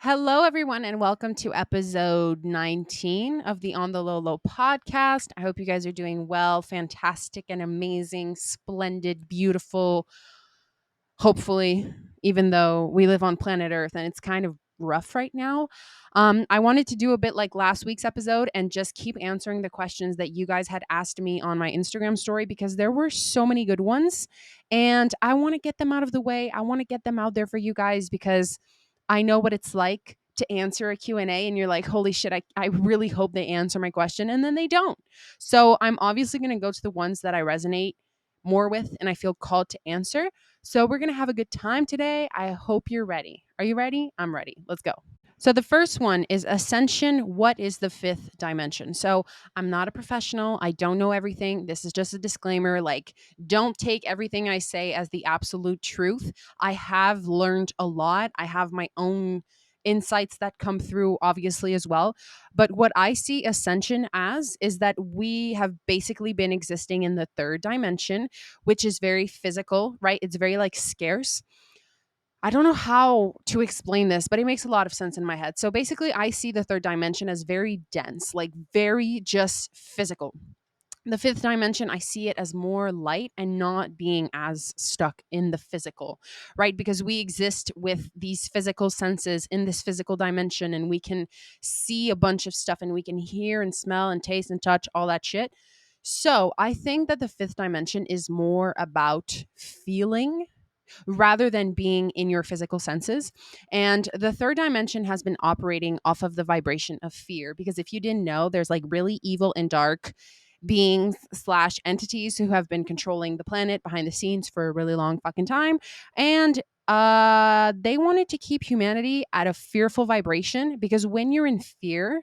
Hello, everyone, and welcome to episode 19 of the OntheLaulau podcast. I hope you guys are doing well, fantastic, and amazing, splendid, beautiful. Hopefully, even though we live on planet Earth and it's kind of rough right now. I wanted to do a bit like last week's episode and just keep answering the questions that you guys had asked me on my Instagram story because there were so many good ones and I want to get them out of the way. I want to get them out there for you guys because I know what it's like to answer a Q&A and you're like, holy shit, I really hope they answer my question, and then they don't. So I'm obviously going to go to the ones that I resonate more with and I feel called to answer. So we're going to have a good time today. I hope you're ready. Are you ready? I'm ready. Let's go. So the first one is ascension. What is the fifth dimension? So I'm not a professional. I don't know everything. This is just a disclaimer. Like, don't take everything I say as the absolute truth. I have learned a lot. I have my own insights that come through, obviously, as well. But what I see ascension as is that we have basically been existing in the third dimension, which is very physical, right? It's very like scarce. I don't know how to explain this, but it makes a lot of sense in my head. So basically, I see the third dimension as very dense, like very just physical. The fifth dimension, I see it as more light and not being as stuck in the physical, right? Because we exist with these physical senses in this physical dimension and we can see a bunch of stuff and we can hear and smell and taste and touch all that shit. So I think that the fifth dimension is more about feeling rather than being in your physical senses. And the third dimension has been operating off of the vibration of fear. Because if you didn't know, there's like really evil and dark beings slash entities who have been controlling the planet behind the scenes for a really long fucking time. And they wanted to keep humanity at a fearful vibration because when you're in fear,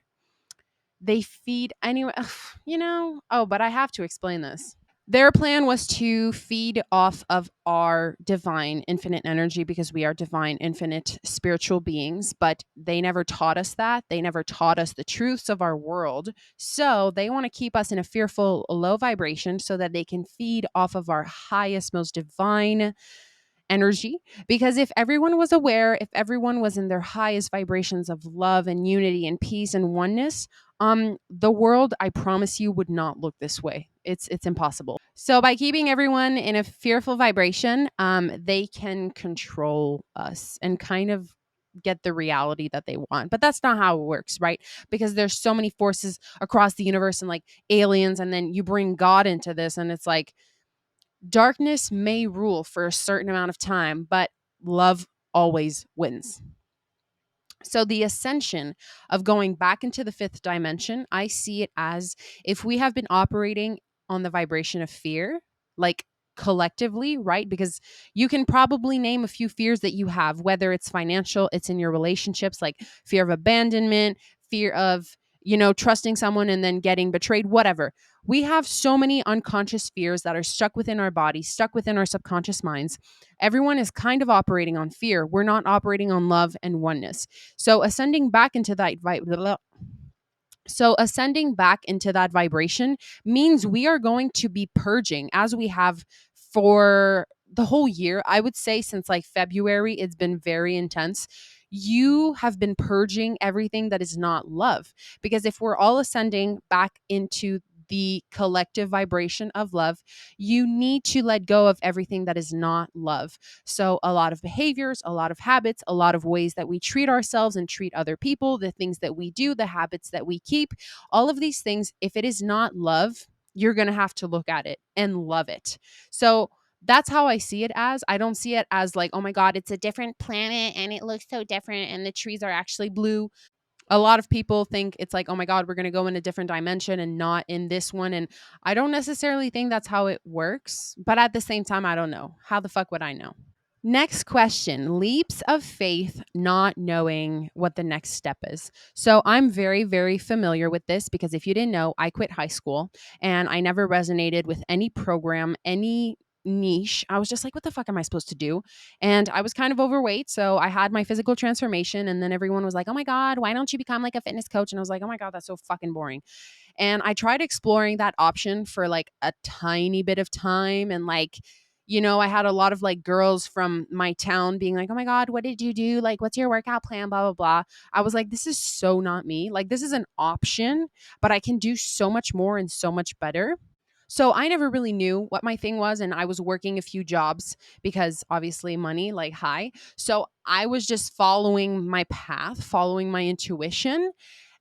they feed anyway. Oh, but I have to explain this. Their plan was to feed off of our divine infinite energy because we are divine infinite spiritual beings, but they never taught us that. They never taught us the truths of our world. So they want to keep us in a fearful low vibration so that they can feed off of our highest, most divine energy. Because if everyone was aware, if everyone was in their highest vibrations of love and unity and peace and oneness, the world, I promise you, would not look this way. It's impossible. So by keeping everyone in a fearful vibration, they can control us and kind of get the reality that they want. But that's not how it works, right? Because there's so many forces across the universe and like aliens, and then you bring God into this, and it's like darkness may rule for a certain amount of time, but love always wins. So, the ascension of going back into the fifth dimension, I see it as if we have been operating on the vibration of fear, like collectively, right? Because you can probably name a few fears that you have, whether it's financial, it's in your relationships, like fear of abandonment, fear of, trusting someone and then getting betrayed, whatever. We have so many unconscious fears that are stuck within our bodies, stuck within our subconscious minds. Everyone is kind of operating on fear. We're not operating on love and oneness. So ascending back into that vibration means we are going to be purging as we have for the whole year. I would say since like February, it's been very intense. You have been purging everything that is not love. Because if we're all ascending back into the collective vibration of love, you need to let go of everything that is not love. So, a lot of behaviors, a lot of habits, a lot of ways that we treat ourselves and treat other people, the things that we do, the habits that we keep, all of these things, if it is not love, you're going to have to look at it and love it. So, that's how I see it as. I don't see it as like, oh my God, it's a different planet and it looks so different and the trees are actually blue. A lot of people think it's like, oh my God, we're going to go in a different dimension and not in this one. And I don't necessarily think that's how it works. But at the same time, I don't know. How the fuck would I know? Next question, leaps of faith, not knowing what the next step is. So I'm very, very familiar with this because if you didn't know, I quit high school and I never resonated with any program, any niche. I was just like, what the fuck am I supposed to do? And I was kind of overweight. So I had my physical transformation. And then everyone was like, oh my God, why don't you become like a fitness coach? And I was like, oh my God, that's so fucking boring. And I tried exploring that option for like a tiny bit of time and like, I had a lot of like girls from my town being like, oh my God, what did you do? Like, what's your workout plan? Blah, blah, blah. I was like, this is so not me. Like, this is an option, but I can do so much more and so much better. So I never really knew what my thing was. And I was working a few jobs because obviously money, like high. So I was just following my path, following my intuition.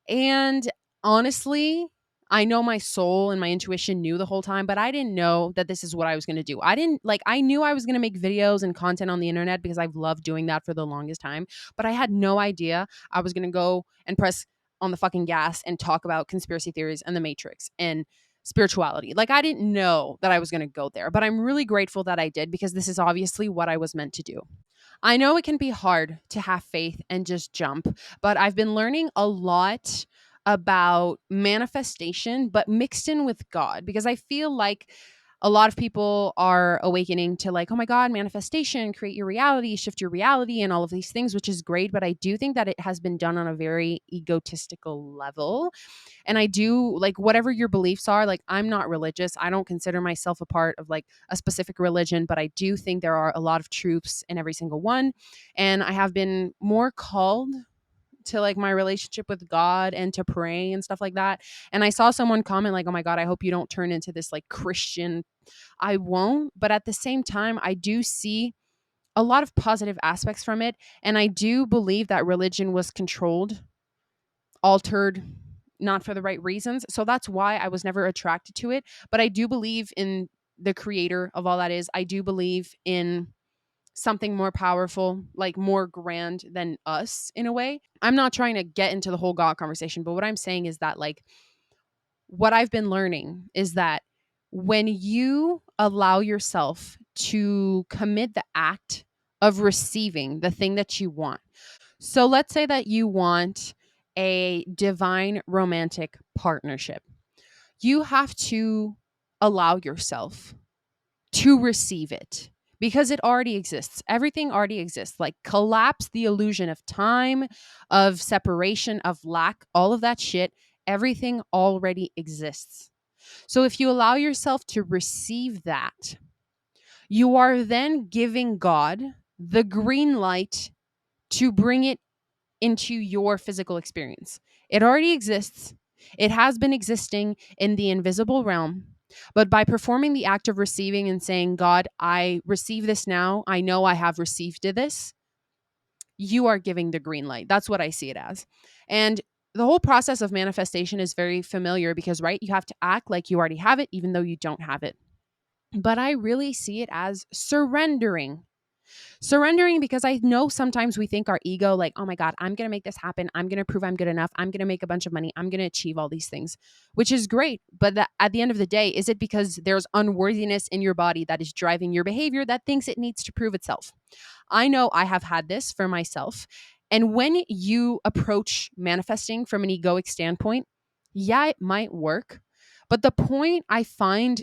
And honestly, I know my soul and my intuition knew the whole time, but I didn't know that this is what I was going to do. I knew I was going to make videos and content on the internet because I've loved doing that for the longest time, but I had no idea I was going to go and press on the fucking gas and talk about conspiracy theories and the Matrix and spirituality. Like, I didn't know that I was going to go there, but I'm really grateful that I did because this is obviously what I was meant to do. I know it can be hard to have faith and just jump, but I've been learning a lot about manifestation, but mixed in with God, because I feel like a lot of people are awakening to like, oh my God, manifestation, create your reality, shift your reality, and all of these things, which is great. But I do think that it has been done on a very egotistical level. And I do like whatever your beliefs are, like I'm not religious. I don't consider myself a part of like a specific religion, but I do think there are a lot of truths in every single one. And I have been more called to like my relationship with God and to pray and stuff like that. And I saw someone comment like, "Oh my God, I hope you don't turn into this like Christian." I won't, but at the same time, I do see a lot of positive aspects from it, and I do believe that religion was controlled, altered, not for the right reasons. So that's why I was never attracted to it, but I do believe in the creator of all that is. I do believe in something more powerful, like more grand than us in a way. I'm not trying to get into the whole God conversation, but what I'm saying is that, like, what I've been learning is that when you allow yourself to commit the act of receiving the thing that you want. So let's say that you want a divine romantic partnership. You have to allow yourself to receive it because it already exists. Everything already exists. Like, collapse the illusion of time, of separation, of lack, all of that shit. Everything already exists. So if you allow yourself to receive that, you are then giving God the green light to bring it into your physical experience. It already exists. It has been existing in the invisible realm. But by performing the act of receiving and saying, God, I receive this now, I know I have received this, you are giving the green light. That's what I see it as. And the whole process of manifestation is very familiar because, right, you have to act like you already have it, even though you don't have it. But I really see it as surrendering. Surrendering, because I know sometimes we think our ego, like, oh my God, I'm going to make this happen. I'm going to prove I'm good enough. I'm going to make a bunch of money. I'm going to achieve all these things, which is great. But at the end of the day, is it because there's unworthiness in your body that is driving your behavior that thinks it needs to prove itself? I know I have had this for myself. And when you approach manifesting from an egoic standpoint, yeah, it might work. But the point I find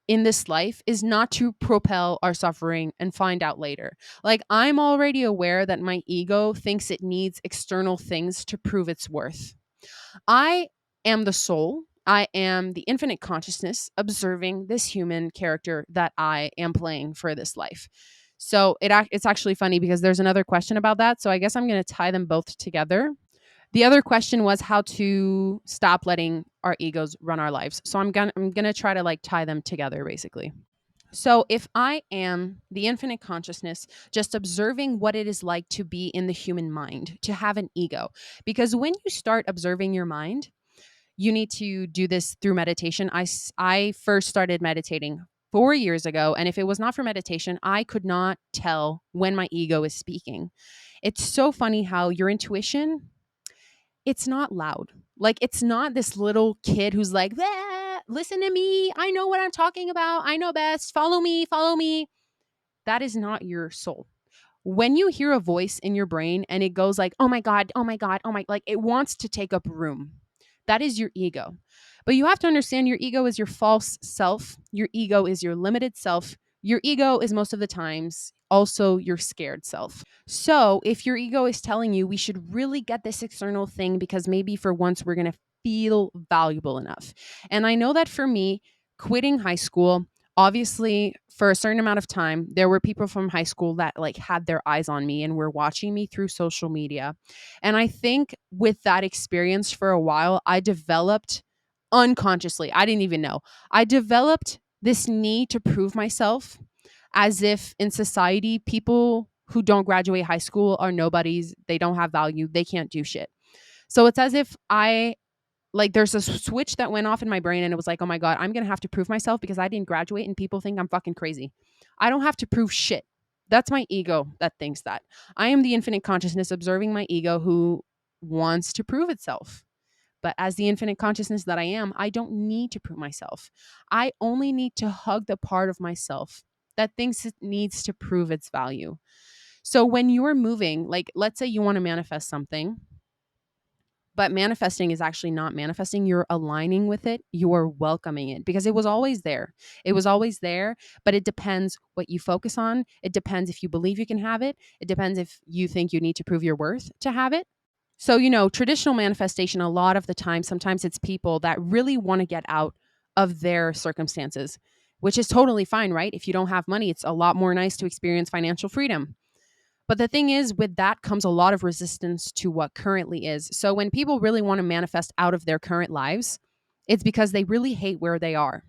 in this life is not to propel our suffering and find out later. Like, I'm already aware that my ego thinks it needs external things to prove its worth. I am the soul. I am the infinite consciousness observing this human character that I am playing for this life. So it's actually funny because there's another question about that. So I guess I'm going to tie them both together. The other question was how to stop letting our egos run our lives. So I'm gonna try to like tie them together basically. So if I am the infinite consciousness, just observing what it is like to be in the human mind, to have an ego, because when you start observing your mind, you need to do this through meditation. I first started meditating 4 years ago, and if it was not for meditation, I could not tell when my ego is speaking. It's so funny how your intuition, it's not loud. Like, it's not this little kid who's like, listen to me. I know what I'm talking about. I know best. Follow me. Follow me. That is not your soul. When you hear a voice in your brain and it goes like, oh my God, oh my God, oh my, like it wants to take up room. That is your ego. But you have to understand your ego is your false self. Your ego is your limited self. Your ego is most of the times also your scared self. So if your ego is telling you we should really get this external thing because maybe for once we're going to feel valuable enough. And I know that for me, quitting high school, Obviously, for a certain amount of time, there were people from high school that like had their eyes on me and were watching me through social media. And I think with that experience for a while, I developed unconsciously, I didn't even know, I developed this need to prove myself, as if in society, people who don't graduate high school are nobodies, they don't have value, they can't do shit. So it's as if there's a switch that went off in my brain and it was like, oh my God, I'm going to have to prove myself because I didn't graduate and people think I'm fucking crazy. I don't have to prove shit. That's my ego that thinks that. I am the infinite consciousness observing my ego who wants to prove itself. But as the infinite consciousness that I am, I don't need to prove myself. I only need to hug the part of myself that thinks it needs to prove its value. So when you're moving, like let's say you want to manifest something, but manifesting is actually not manifesting. You're aligning with it. You're welcoming it because it was always there. It was always there, but it depends what you focus on. It depends if you believe you can have it. It depends if you think you need to prove your worth to have it. So, traditional manifestation, a lot of the time, sometimes it's people that really want to get out of their circumstances, which is totally fine, right? If you don't have money, it's a lot more nice to experience financial freedom. But the thing is, with that comes a lot of resistance to what currently is. So when people really want to manifest out of their current lives, it's because they really hate where they are.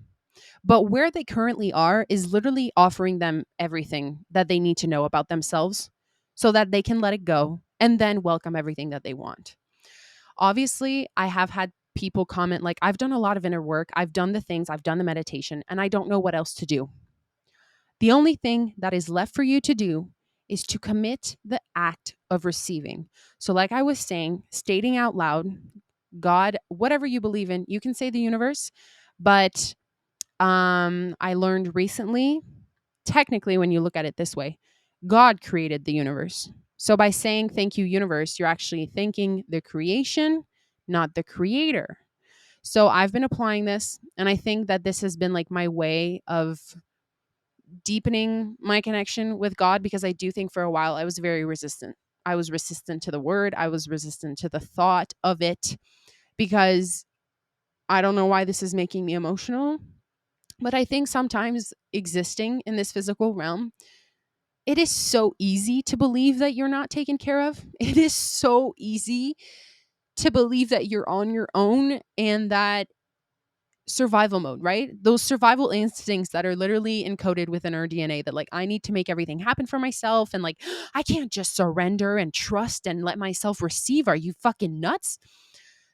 But where they currently are is literally offering them everything that they need to know about themselves so that they can let it go and then welcome everything that they want. Obviously, I have had people comment like, I've done a lot of inner work, I've done the things, I've done the meditation, and I don't know what else to do. The only thing that is left for you to do is to commit the act of receiving. So, like I was saying, stating out loud, God, whatever you believe in, you can say the universe, but I learned recently, technically, when you look at it this way, God created the universe. So, by saying thank you, universe, you're actually thanking the creation, not the creator. So, I've been applying this, and I think that this has been like my way of deepening my connection with God because I do think for a while I was very resistant. I was resistant to the word, I was resistant to the thought of it because I don't know why this is making me emotional, but I think sometimes existing in this physical realm, it is so easy to believe that you're not taken care of. It is so easy to believe that you're on your own and that survival mode, right? Those survival instincts that are literally encoded within our DNA that like I need to make everything happen for myself and like I can't just surrender and trust and let myself receive. Are you fucking nuts?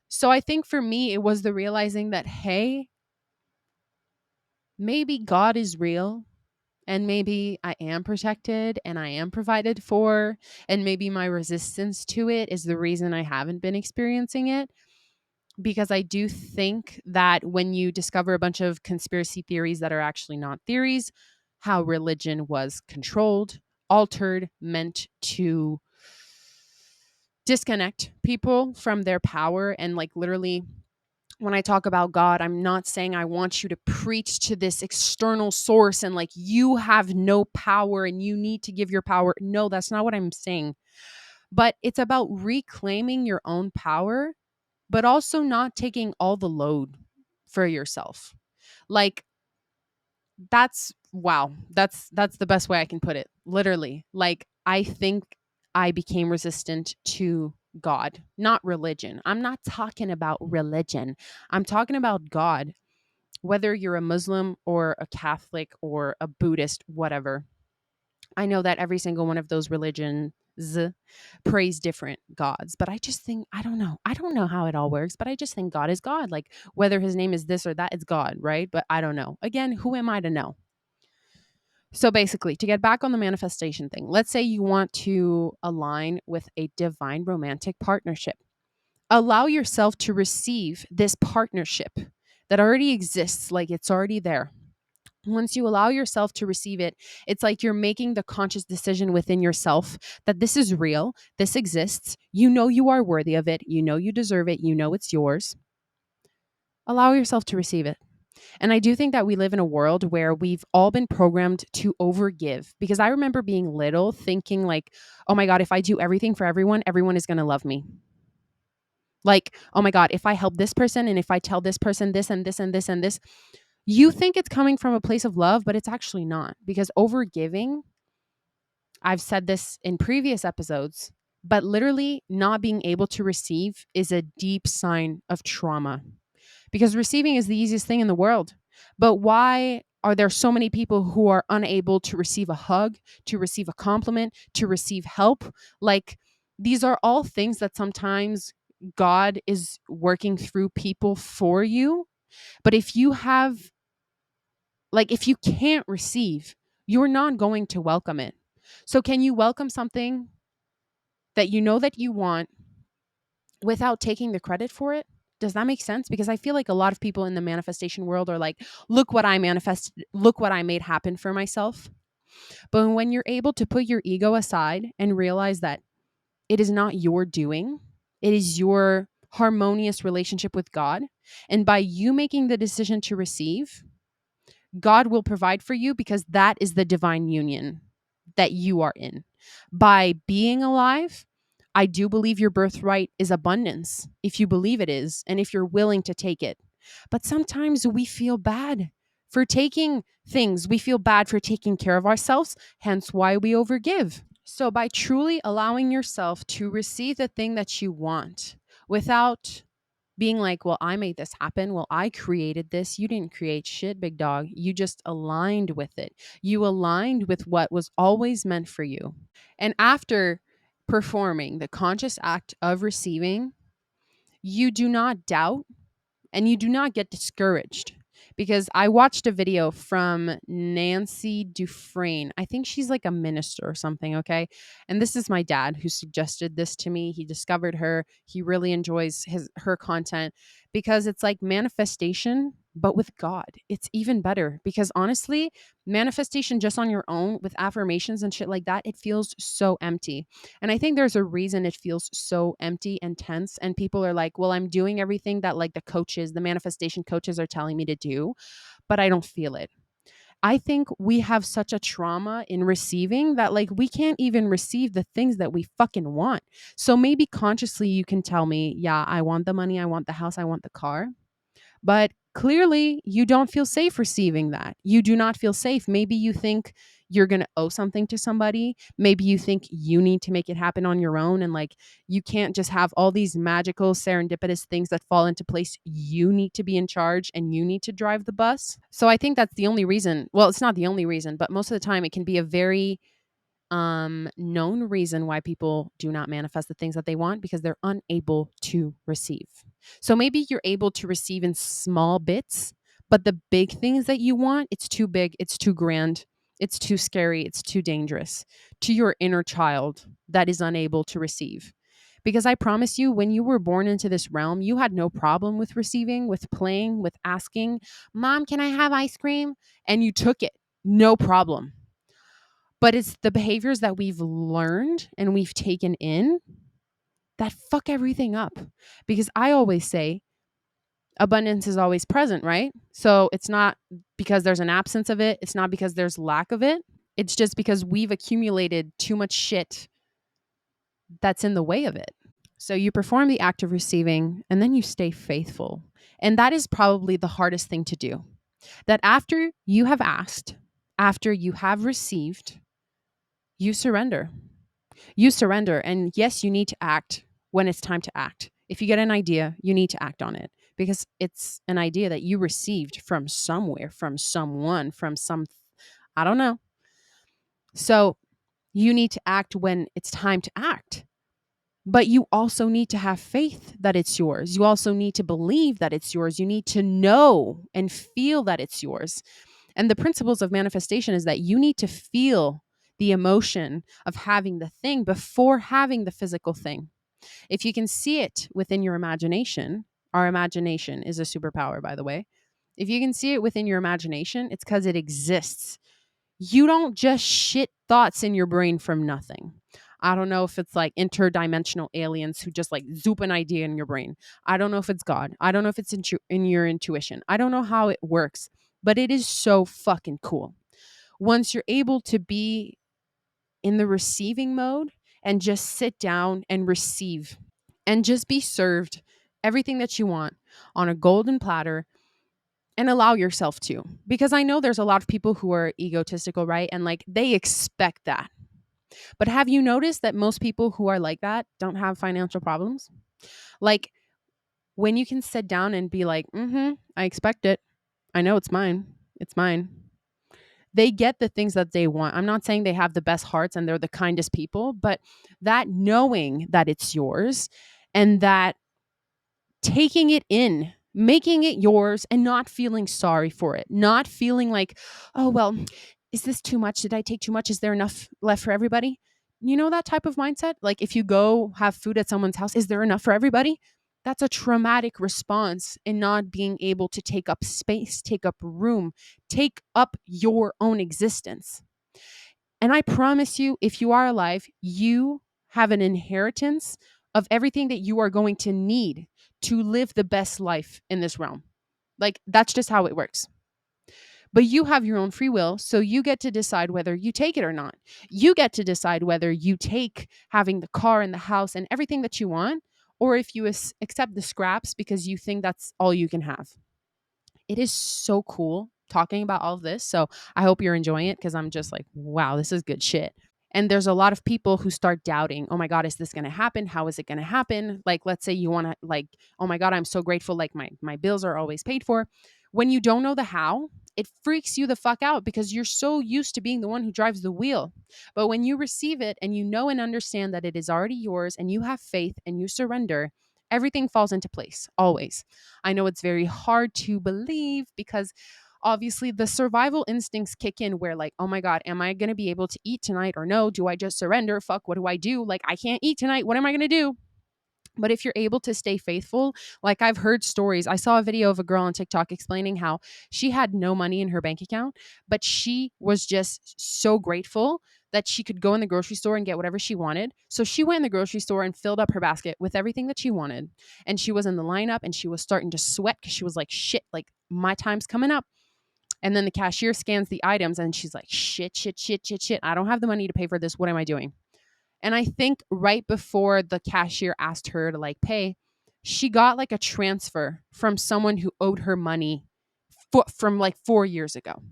So I think for me it was the realizing that hey, maybe God is real and maybe I am protected and I am provided for and maybe my resistance to it is the reason I haven't been experiencing it. Because I do think that when you discover a bunch of conspiracy theories that are actually not theories, how religion was controlled, altered, meant to disconnect people from their power. And like literally, when I talk about God, I'm not saying I want you to preach to this external source and like you have no power and you need to give your power. No, that's not what I'm saying. But it's about reclaiming your own power but also not taking all the load for yourself. Like that's wow. That's the best way I can put it. Literally. Like I think I became resistant to God, not religion. I'm not talking about religion. I'm talking about God. Whether you're a Muslim or a Catholic or a Buddhist, whatever. I know that every single one of those religions praise different gods, but I just think I don't know. I don't know how it all works, but I just think God is God. Like whether his name is this or that, it's God, right? But I don't know. Again, who am I to know? So basically, to get back on the manifestation thing, let's say you want to align with a divine romantic partnership. Allow yourself to receive this partnership that already exists, like it's already there. Once you allow yourself to receive it, it's like you're making the conscious decision within yourself that this is real, this exists, you know you are worthy of it, you know you deserve it, you know it's yours. Allow yourself to receive it. And I do think that we live in a world where we've all been programmed to overgive because I remember being little thinking like, oh my God, if I do everything for everyone, everyone is going to love me. Like, oh my God, if I help this person and if I tell this person this and this and this and this, You think it's coming from a place of love, but it's actually not, because overgiving, I've said this in previous episodes, but literally not being able to receive is a deep sign of trauma, because receiving is the easiest thing in the world. But why are there so many people who are unable to receive a hug, to receive a compliment, to receive help? Like, these are all things that sometimes God is working through people for you. But if you can't receive, you're not going to welcome it. So, can you welcome something that you know that you want without taking the credit for it? Does that make sense? Because I feel like a lot of people in the manifestation world are like, look what I manifested, look what I made happen for myself. But when you're able to put your ego aside and realize that it is not your doing, it is your harmonious relationship with God. And by you making the decision to receive, God will provide for you, because that is the divine union that you are in. By being alive, I do believe your birthright is abundance, if you believe it is, and if you're willing to take it. But sometimes we feel bad for taking things. We feel bad for taking care of ourselves, hence why we overgive. So, by truly allowing yourself to receive the thing that you want without being like, well, I made this happen. Well, I created this. You didn't create shit, big dog. You just aligned with it. You aligned with what was always meant for you. And after performing the conscious act of receiving, you do not doubt and you do not get discouraged, because I watched a video from Nancy Dufresne. I think she's like a minister or something, okay? And this is my dad who suggested this to me. He discovered her. He really enjoys her content, because it's like manifestation but with God. It's even better, because honestly, manifestation just on your own with affirmations and shit like that, it feels so empty. And I think there's a reason it feels so empty and tense. And people are like, well, I'm doing everything that like the manifestation coaches are telling me to do, but I don't feel it. I think we have such a trauma in receiving that like we can't even receive the things that we fucking want. So maybe consciously you can tell me, yeah, I want the money, I want the house, I want the car. But clearly, you don't feel safe receiving that. You do not feel safe. Maybe you think you're going to owe something to somebody. Maybe you think you need to make it happen on your own. And like, you can't just have all these magical, serendipitous things that fall into place. You need to be in charge and you need to drive the bus. So I think that's the only reason. Well, it's not the only reason, but most of the time it can be a very known reason why people do not manifest the things that they want, because they're unable to receive. So maybe you're able to receive in small bits, but the big things that you want, it's too big, it's too grand, it's too scary, it's too dangerous to your inner child that is unable to receive. Because I promise you, when you were born into this realm, you had no problem with receiving, with playing, with asking, Mom, can I have ice cream? And you took it, no problem. But it's the behaviors that we've learned and we've taken in that fuck everything up. Because I always say abundance is always present, right? So it's not because there's an absence of it. It's not because there's lack of it. It's just because we've accumulated too much shit that's in the way of it. So you perform the act of receiving and then you stay faithful. And that is probably the hardest thing to do. That after you have asked, after you have received, you surrender. You surrender. And yes, you need to act when it's time to act. If you get an idea, you need to act on it, because it's an idea that you received from somewhere, from someone, from some, I don't know. So you need to act when it's time to act. But you also need to have faith that it's yours. You also need to believe that it's yours. You need to know and feel that it's yours. And the principles of manifestation is that you need to feel the emotion of having the thing before having the physical thing. If you can see it within your imagination, our imagination is a superpower, by the way. If you can see it within your imagination, it's because it exists. You don't just shit thoughts in your brain from nothing. I don't know if it's like interdimensional aliens who just like zoop an idea in your brain. I don't know if it's God. I don't know if it's in your intuition. I don't know how it works, but it is so fucking cool. Once you're able to be in the receiving mode and just sit down and receive and just be served everything that you want on a golden platter, and allow yourself to. Because I know there's a lot of people who are egotistical, right? And like they expect that. But have you noticed that most people who are like that don't have financial problems? Like when you can sit down and be like, I expect it. I know it's mine. It's mine. They get the things that they want. I'm not saying they have the best hearts and they're the kindest people, but that knowing that it's yours and that taking it in, making it yours and not feeling sorry for it, not feeling like, oh, well, is this too much? Did I take too much? Is there enough left for everybody? You know, that type of mindset? Like if you go have food at someone's house, is there enough for everybody? That's a traumatic response in not being able to take up space, take up room, take up your own existence. And I promise you, if you are alive, you have an inheritance of everything that you are going to need to live the best life in this realm. Like, that's just how it works. But you have your own free will, so you get to decide whether you take it or not. You get to decide whether you take having the car and the house and everything that you want, or if you accept the scraps because you think that's all you can have. It is so cool talking about all of this. So I hope you're enjoying it because I'm just like, wow, this is good shit. And there's a lot of people who start doubting, oh my God, is this going to happen? How is it going to happen? Like, let's say you want to like, oh my God, I'm so grateful. Like my bills are always paid for. When you don't know the how, it freaks you the fuck out because you're so used to being the one who drives the wheel. But when you receive it and you know and understand that it is already yours and you have faith and you surrender, everything falls into place always. I know it's very hard to believe because obviously the survival instincts kick in where like, oh my God, am I going to be able to eat tonight or no? Do I just surrender? Fuck, what do I do? Like, I can't eat tonight. What am I going to do? But if you're able to stay faithful, like I've heard stories. I saw a video of a girl on TikTok explaining how she had no money in her bank account, but she was just so grateful that she could go in the grocery store and get whatever she wanted. So she went in the grocery store and filled up her basket with everything that she wanted. And she was in the lineup and she was starting to sweat because she was like, shit, like my time's coming up. And then the cashier scans the items and she's like, shit, shit, shit, shit, shit. I don't have the money to pay for this. What am I doing? And I think right before the cashier asked her to like pay, she got like a transfer from someone who owed her money from like 4 years ago.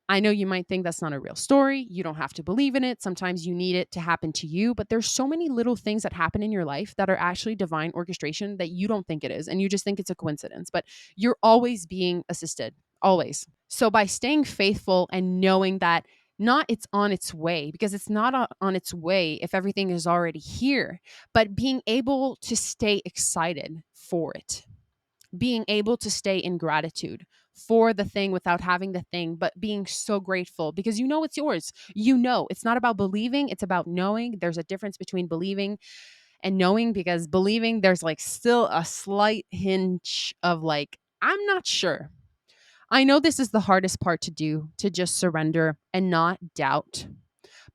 I know you might think that's not a real story. You don't have to believe in it. Sometimes you need it to happen to you, but there's so many little things that happen in your life that are actually divine orchestration that you don't think it is. And you just think it's a coincidence, but you're always being assisted, always. So by staying faithful and knowing that not it's on its way, because it's not on its way if everything is already here, but being able to stay excited for it, being able to stay in gratitude for the thing without having the thing, but being so grateful because you know it's yours. You know, it's not about believing, it's about knowing. There's a difference between believing and knowing because believing, there's like still a slight hinge of like, I'm not sure. I know this is the hardest part to do, to just surrender and not doubt.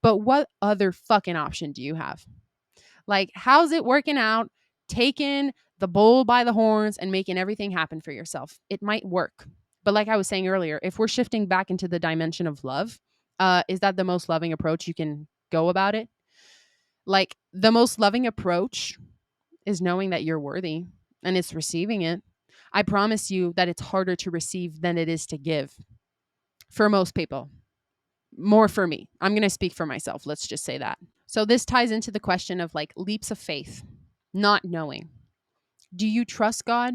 But what other fucking option do you have? Like, how's it working out? Taking the bull by the horns and making everything happen for yourself. It might work. But like I was saying earlier, if we're shifting back into the dimension of love, is that the most loving approach you can go about it? Like, the most loving approach is knowing that you're worthy and it's receiving it. I promise you that it's harder to receive than it is to give for most people. More for me. I'm going to speak for myself. Let's just say that. So this ties into the question of like leaps of faith, not knowing. Do you trust God?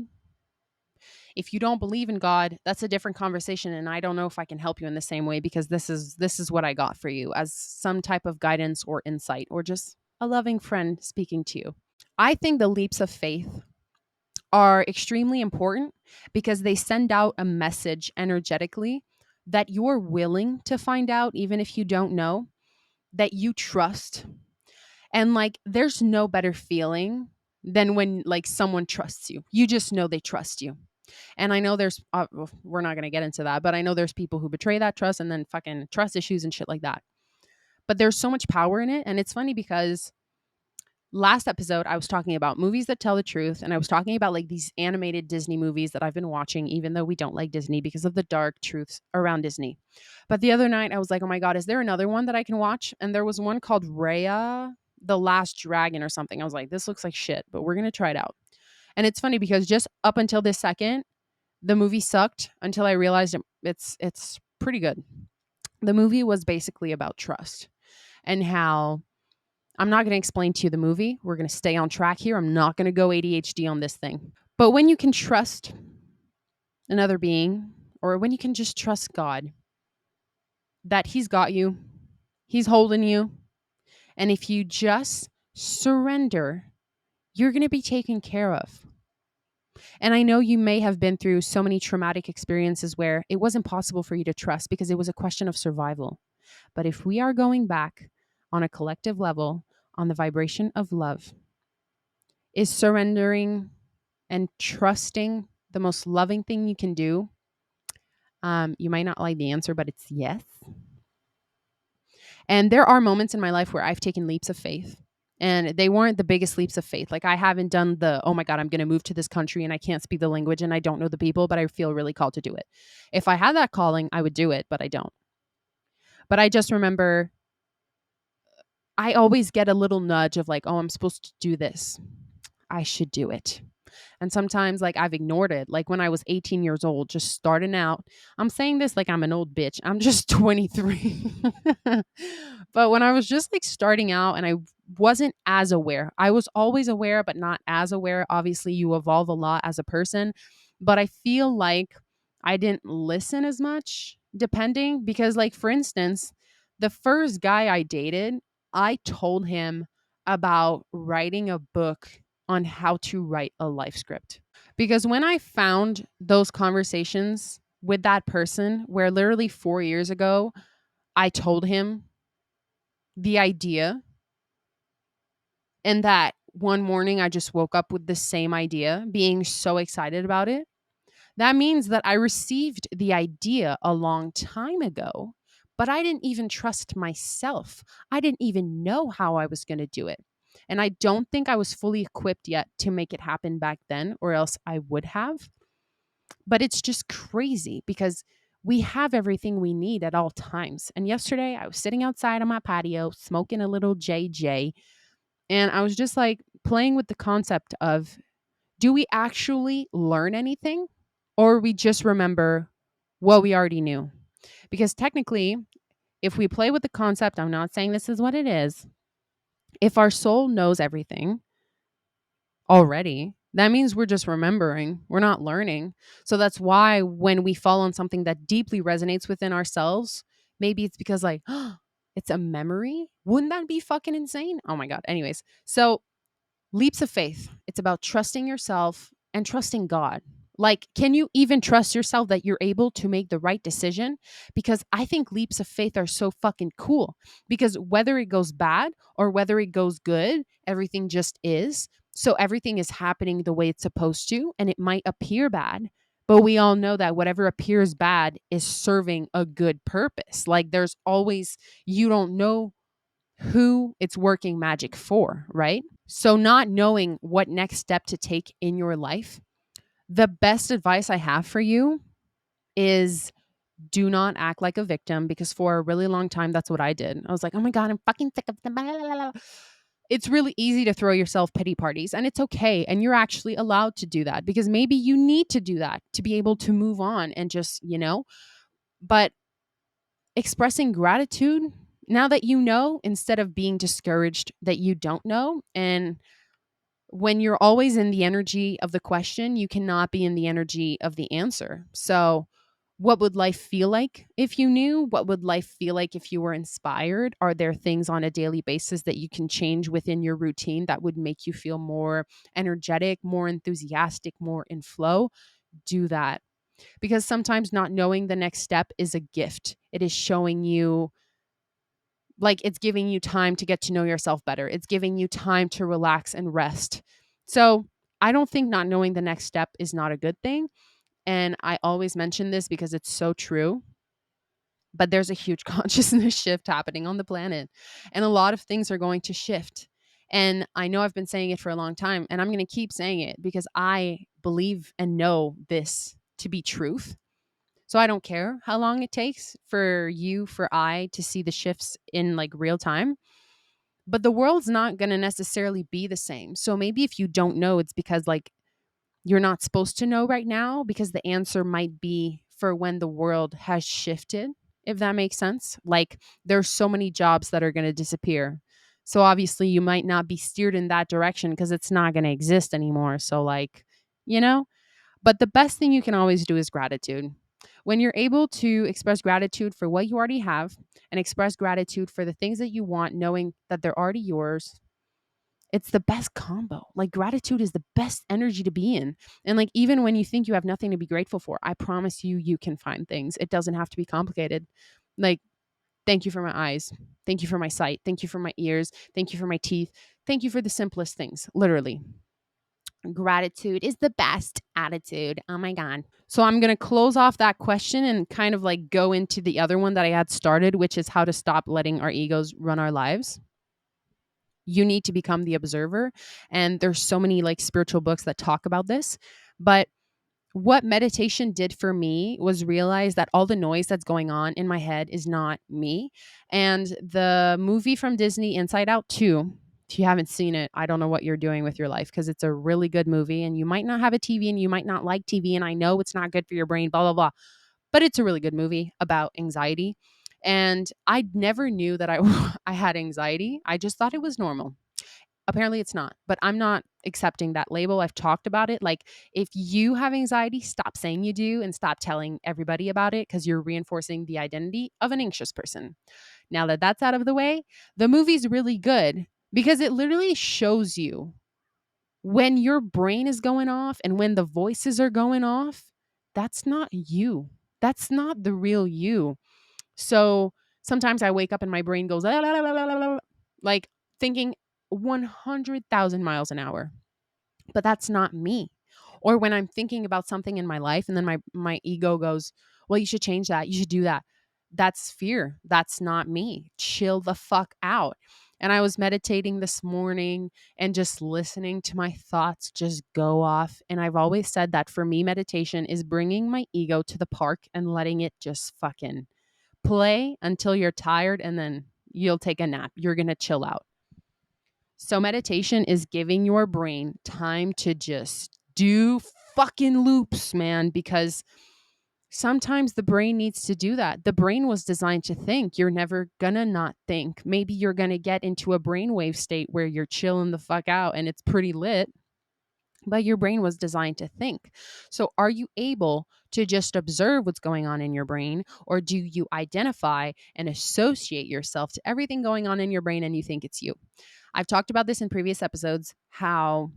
If you don't believe in God, that's a different conversation and I don't know if I can help you in the same way because this is what I got for you as some type of guidance or insight or just a loving friend speaking to you. I think the leaps of faith are extremely important because they send out a message energetically that you're willing to find out even if you don't know, that you trust. And like there's no better feeling than when like someone trusts you. You just know they trust you. And I know there's we're not going to get into that, but I know there's people who betray that trust and then fucking trust issues and shit like that. But there's so much power in it and it's funny because last episode, I was talking about movies that tell the truth. And I was talking about like these animated Disney movies that I've been watching, even though we don't like Disney because of the dark truths around Disney. But the other night I was like, oh my God, is there another one that I can watch? And there was one called Raya, the Last Dragon or something. I was like, this looks like shit, but we're going to try it out. And it's funny because just up until this second, The movie sucked until I realized it's pretty good. The movie was basically about trust and how I'm not going to explain to you the movie. We're going to stay on track here. I'm not going to go ADHD on this thing. But when you can trust another being, or when you can just trust God that He's got you, He's holding you, and if you just surrender, you're going to be taken care of. And I know you may have been through so many traumatic experiences where it wasn't possible for you to trust because it was a question of survival. But if we are going back on a collective level on the vibration of love, is surrendering and trusting the most loving thing you can do? You might not like the answer, but it's yes. And there are moments in my life where I've taken leaps of faith. And they weren't the biggest leaps of faith. Like I haven't done the, oh my God, I'm going to move to this country and I can't speak the language and I don't know the people, but I feel really called to do it. If I had that calling, I would do it, but I don't. But I just remember I always get a little nudge of like, oh, I'm supposed to do this. I should do it. And sometimes like I've ignored it. Like when I was 18 years old, just starting out. I'm saying this like I'm an old bitch. I'm just 23. But when I was just like starting out and I wasn't as aware. I was always aware but not as aware. Obviously, you evolve a lot as a person, but I feel like I didn't listen as much depending because like for instance, the first guy I dated, I told him about writing a book on how to write a life script. Because when I found those conversations with that person, where literally 4 years ago, I told him the idea, and that one morning I just woke up with the same idea, being so excited about it. That means that I received the idea a long time ago, but I didn't even trust myself. I didn't even know how I was going to do it. And I don't think I was fully equipped yet to make it happen back then, or else I would have. But it's just crazy because we have everything we need at all times. And yesterday I was sitting outside on my patio smoking a little JJ, and I was just like playing with the concept of, do we actually learn anything, or we just remember what we already knew? Because technically, if we play with the concept, I'm not saying this is what it is, if our soul knows everything already, that means we're just remembering, we're not learning. So that's why when we fall on something that deeply resonates within ourselves, maybe it's because like, it's a memory. Wouldn't that be fucking insane? Oh my God. Anyways, so leaps of faith. It's about trusting yourself and trusting God. Like, can you even trust yourself that you're able to make the right decision? Because I think leaps of faith are so fucking cool. Because whether it goes bad or whether it goes good, everything just is. So everything is happening the way it's supposed to, and it might appear bad. But we all know that whatever appears bad is serving a good purpose. Like, there's always, you don't know who it's working magic for, right? So, not knowing what next step to take in your life, the best advice I have for you is do not act like a victim, because for a really long time, that's what I did. I was like, oh my God, I'm fucking sick of them. It's really easy to throw yourself pity parties, and it's okay. And you're actually allowed to do that because maybe you need to do that to be able to move on and just, but expressing gratitude now that you know, instead of being discouraged that you don't know. And when you're always in the energy of the question, you cannot be in the energy of the answer. So, what would life feel like if you knew? What would life feel like if you were inspired? Are there things on a daily basis that you can change within your routine that would make you feel more energetic, more enthusiastic, more in flow? Do that. Because sometimes not knowing the next step is a gift. It is showing you, like, it's giving you time to get to know yourself better. It's giving you time to relax and rest. So I don't think not knowing the next step is not a good thing. And I always mention this because it's so true. But there's a huge consciousness shift happening on the planet. And a lot of things are going to shift. And I know I've been saying it for a long time, and I'm going to keep saying it because I believe and know this to be truth. So I don't care how long it takes for you, for I to see the shifts in like real time. But the world's not going to necessarily be the same. So maybe if you don't know, it's because like You're not supposed to know right now because the answer might be for when the world has shifted, if that makes sense. Like there's so many jobs that are going to disappear. So obviously you might not be steered in that direction because it's not going to exist anymore. So like, you know, but the best thing you can always do is gratitude. When you're able to express gratitude for what you already have and express gratitude for the things that you want, knowing that they're already yours, it's the best combo. Like gratitude is the best energy to be in. And like even when you think you have nothing to be grateful for, I promise you, you can find things. It doesn't have to be complicated. Like, thank you for my eyes. Thank you for my sight. Thank you for my ears. Thank you for my teeth. Thank you for the simplest things, literally. Gratitude is the best attitude. Oh my God. So I'm going to close off that question and kind of like go into the other one that I had started, which is how to stop letting our egos run our lives. You need to become the observer. And there's so many like spiritual books that talk about this. But what meditation did for me was realize that all the noise that's going on in my head is not me. And the movie from Disney, Inside Out 2, if you haven't seen it, I don't know what you're doing with your life because it's a really good movie and you might not have a TV and you might not like TV. And I know it's not good for your brain, blah, blah, blah. But it's a really good movie about anxiety. And I never knew that I had anxiety. I just thought it was normal. Apparently it's not, but I'm not accepting that label. I've talked about it. Like, if you have anxiety, stop saying you do and stop telling everybody about it because you're reinforcing the identity of an anxious person. Now that that's out of the way, the movie's really good because it literally shows you when your brain is going off and when the voices are going off, that's not you. That's not the real you. So sometimes I wake up and my brain goes, "La, la, la, la, la, la," like thinking 100,000 miles an hour. But that's not me. Or when I'm thinking about something in my life and then my ego goes, "Well, you should change that. You should do that." That's fear. That's not me. Chill the fuck out. And I was meditating this morning and just listening to my thoughts just go off. And I've always said that for me, meditation is bringing my ego to the park and letting it just fucking play until you're tired and then you'll take a nap. You're going to chill out. So meditation is giving your brain time to just do fucking loops, man, because sometimes the brain needs to do that. The brain was designed to think. You're never gonna not think. Maybe you're gonna get into a brainwave state where you're chilling the fuck out and it's pretty lit, but your brain was designed to think. So are you able to just observe what's going on in your brain, or do you identify and associate yourself to everything going on in your brain and you think it's you? I've talked about this in previous episodes, how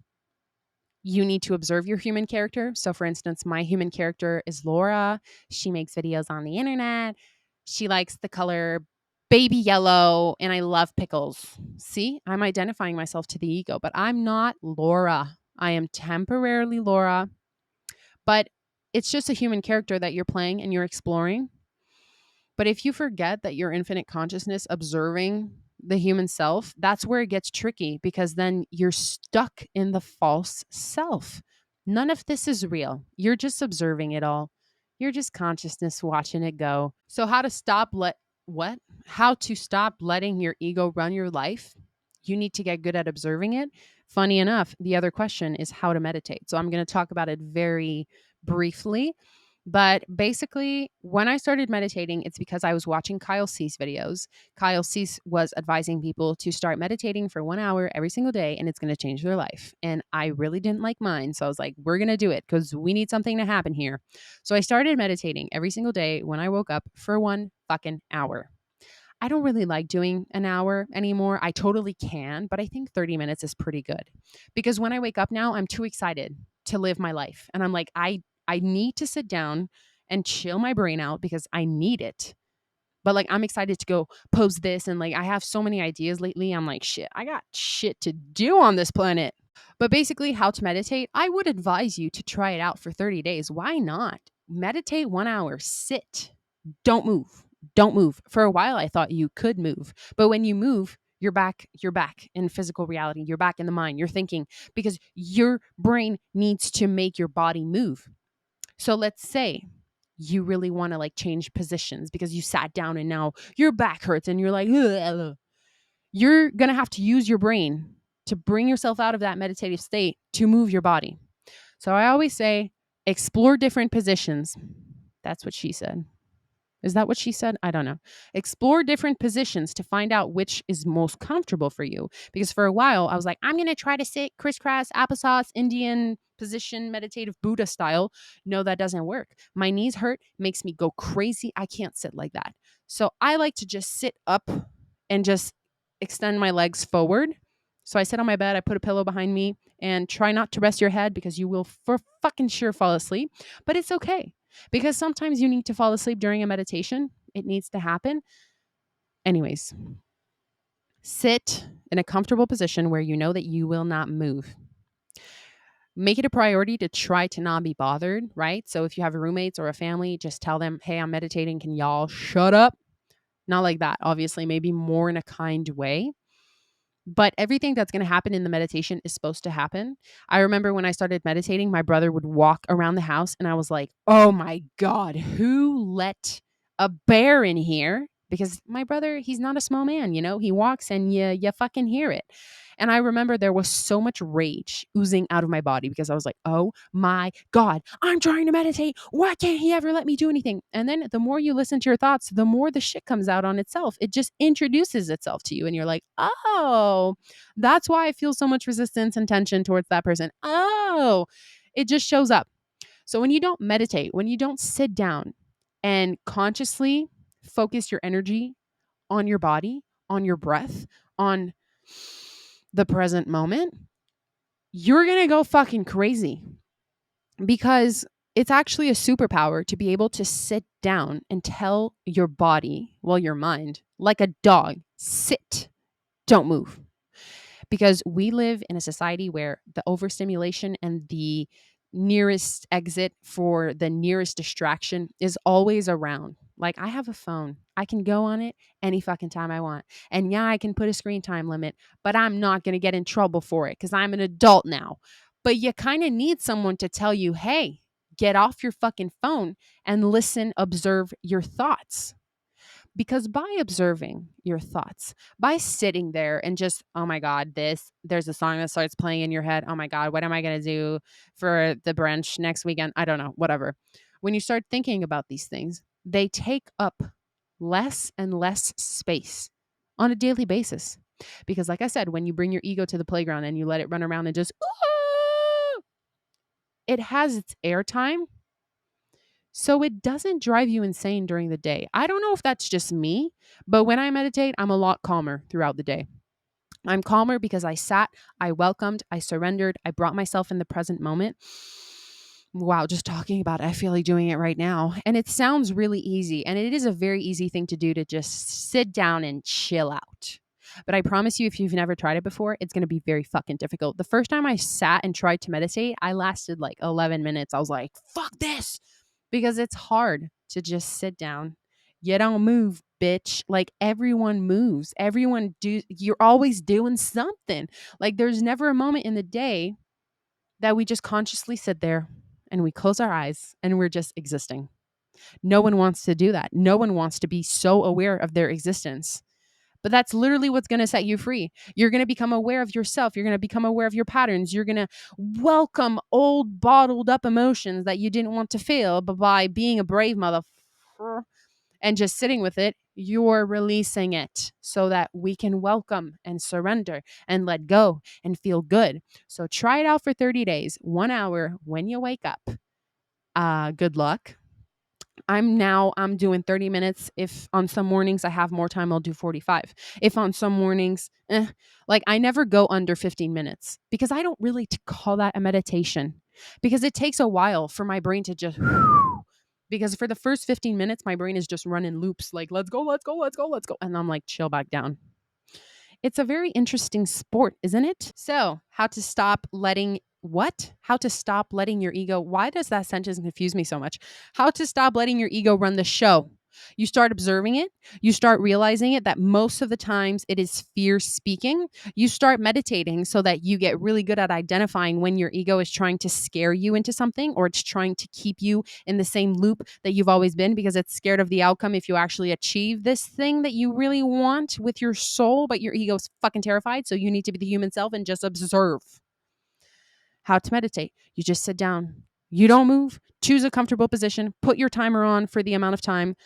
you need to observe your human character. So, for instance, my human character is Laura. She makes videos on the internet. She likes the color baby yellow, and I love pickles. See, I'm identifying myself to the ego, but I'm not Laura. I am temporarily Laura, but it's just a human character that you're playing and you're exploring. But if you forget that you're infinite consciousness observing the human self, that's where it gets tricky because then you're stuck in the false self. None of this is real. You're just observing it all. You're just consciousness watching it go. So how to stop letting your ego run your life? You need to get good at observing it. Funny enough, the other question is how to meditate. So I'm going to talk about it very briefly. But basically, when I started meditating, it's because I was watching Kyle Cease videos. Kyle Cease was advising people to start meditating for 1 hour every single day, and it's going to change their life. And I really didn't like mine. So I was like, we're going to do it because we need something to happen here. So I started meditating every single day when I woke up for 1 fucking hour. I don't really like doing an hour anymore. I totally can, but I think 30 minutes is pretty good. Because when I wake up now, I'm too excited to live my life. And I'm like, I need to sit down and chill my brain out because I need it. But like I'm excited to go post this and like I have so many ideas lately. I'm like, shit, I got shit to do on this planet. But basically, how to meditate, I would advise you to try it out for 30 days. Why not? Meditate 1 hour, sit, don't move. Don't move. For a while, I thought you could move. But when you move, you're back in physical reality. You're back in the mind. You're thinking because your brain needs to make your body move. So let's say you really want to like change positions because you sat down and now your back hurts and you're like, ugh. You're going to have to use your brain to bring yourself out of that meditative state to move your body. So I always say, explore different positions. That's what she said. Is that what she said? I don't know. Explore different positions to find out which is most comfortable for you. Because for a while, I was like, I'm going to try to sit crisscross, applesauce, Indian position, meditative Buddha style. No, that doesn't work. My knees hurt, makes me go crazy. I can't sit like that. So I like to just sit up and just extend my legs forward. So I sit on my bed, I put a pillow behind me, and try not to rest your head because you will for fucking sure fall asleep. But it's okay because sometimes you need to fall asleep during a meditation. It needs to happen. Anyways, sit in a comfortable position where you know that you will not move. Make it a priority to try to not be bothered, right? So if you have roommates or a family, just tell them, hey, I'm meditating. Can y'all shut up? Not like that, obviously, maybe more in a kind way. But everything that's going to happen in the meditation is supposed to happen. I remember when I started meditating, my brother would walk around the house and I was like, oh my God, who let a bear in here? Because my brother, he's not a small man, he walks and you fucking hear it. And I remember there was so much rage oozing out of my body because I was like, oh my God, I'm trying to meditate. Why can't he ever let me do anything? And then the more you listen to your thoughts, the more the shit comes out on itself. It just introduces itself to you. And you're like, oh, that's why I feel so much resistance and tension towards that person. Oh, it just shows up. So when you don't meditate, when you don't sit down and consciously focus your energy on your body, on your breath, on the present moment, you're going to go fucking crazy because it's actually a superpower to be able to sit down and tell your body, well, your mind, like a dog, sit, don't move. Because we live in a society where the overstimulation and the nearest exit for the nearest distraction is always around. Like, I have a phone. I can go on it any fucking time I want. And yeah, I can put a screen time limit, but I'm not going to get in trouble for it because I'm an adult now. But you kind of need someone to tell you, hey, get off your fucking phone and listen, observe your thoughts. Because by observing your thoughts, by sitting there and just, oh my God, there's a song that starts playing in your head. Oh my God, what am I going to do for the brunch next weekend? I don't know, whatever. When you start thinking about these things, they take up less and less space on a daily basis. Because like I said, when you bring your ego to the playground and you let it run around and just, it has its airtime. So it doesn't drive you insane during the day. I don't know if that's just me, but when I meditate, I'm a lot calmer throughout the day. I'm calmer because I sat, I welcomed, I surrendered, I brought myself in the present moment. Wow, just talking about it, I feel like doing it right now. And it sounds really easy. And it is a very easy thing to do to just sit down and chill out. But I promise you, if you've never tried it before, it's going to be very fucking difficult. The first time I sat and tried to meditate, I lasted like 11 minutes. I was like, fuck this. Because it's hard to just sit down. You don't move, bitch. Like, everyone moves. You're always doing something. Like, there's never a moment in the day that we just consciously sit there and we close our eyes and we're just existing. No one wants to do that. No one wants to be so aware of their existence. But that's literally what's going to set you free. You're going to become aware of yourself. You're going to become aware of your patterns. You're going to welcome old bottled up emotions that you didn't want to feel. But by being a brave motherfucker and just sitting with it, you're releasing it so that we can welcome and surrender and let go and feel good. So try it out for 30 days, 1 hour when you wake up. Good luck. I'm doing 30 minutes. If on some mornings I have more time, I'll do 45. If on some mornings, like, I never go under 15 minutes because I don't really call that a meditation, because it takes a while for my brain to just, because for the first 15 minutes, my brain is just running loops like, let's go, let's go, let's go, let's go. And I'm like, chill back down. It's a very interesting sport, isn't it? So, how to stop letting your ego, why does that sentence confuse me so much? How to stop letting your ego run the show. You start observing it. You start realizing it that most of the times it is fear speaking. You start meditating so that you get really good at identifying when your ego is trying to scare you into something, or it's trying to keep you in the same loop that you've always been because it's scared of the outcome if you actually achieve this thing that you really want with your soul, but your ego is fucking terrified. So you need to be the human self and just observe. how to meditate. You just sit down. You don't move. Choose a comfortable position. Put your timer on for the amount of time.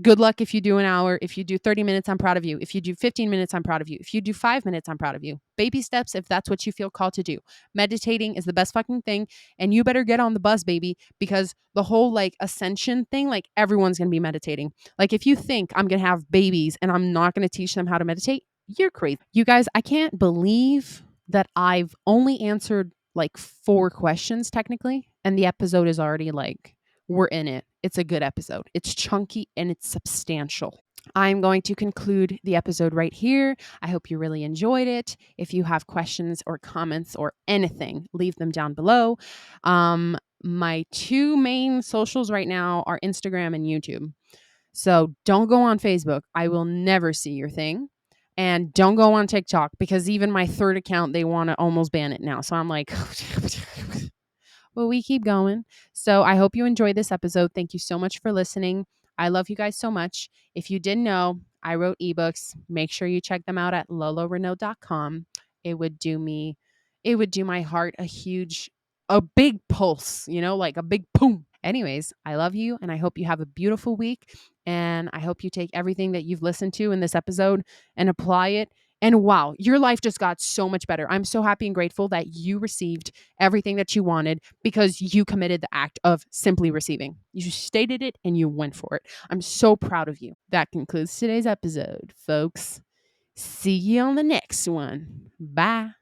Good luck if you do an hour. If you do 30 minutes, I'm proud of you. If you do 15 minutes, I'm proud of you. If you do 5 minutes, I'm proud of you. Baby steps if that's what you feel called to do. Meditating is the best fucking thing. And you better get on the bus, baby, because the whole like ascension thing, like everyone's going to be meditating. Like if you think I'm going to have babies and I'm not going to teach them how to meditate, you're crazy. You guys, I can't believe that I've only answered like 4 questions technically. And the episode is already like, we're in it. It's a good episode. It's chunky and it's substantial. I'm going to conclude the episode right here. I hope you really enjoyed it. If you have questions or comments or anything, leave them down below. My 2 main socials right now are Instagram and YouTube. So don't go on Facebook. I will never see your thing. And don't go on TikTok because even my 3rd account, they want to almost ban it now. So I'm like, well, we keep going. So I hope you enjoyed this episode. Thank you so much for listening. I love you guys so much. If you didn't know, I wrote ebooks. Make sure you check them out at laura.renaud.com. It would do my heart a big pulse, like a big boom. Anyways, I love you and I hope you have a beautiful week. And I hope you take everything that you've listened to in this episode and apply it. And wow, your life just got so much better. I'm so happy and grateful that you received everything that you wanted because you committed the act of simply receiving. You stated it and you went for it. I'm so proud of you. That concludes today's episode, folks. See you on the next one. Bye.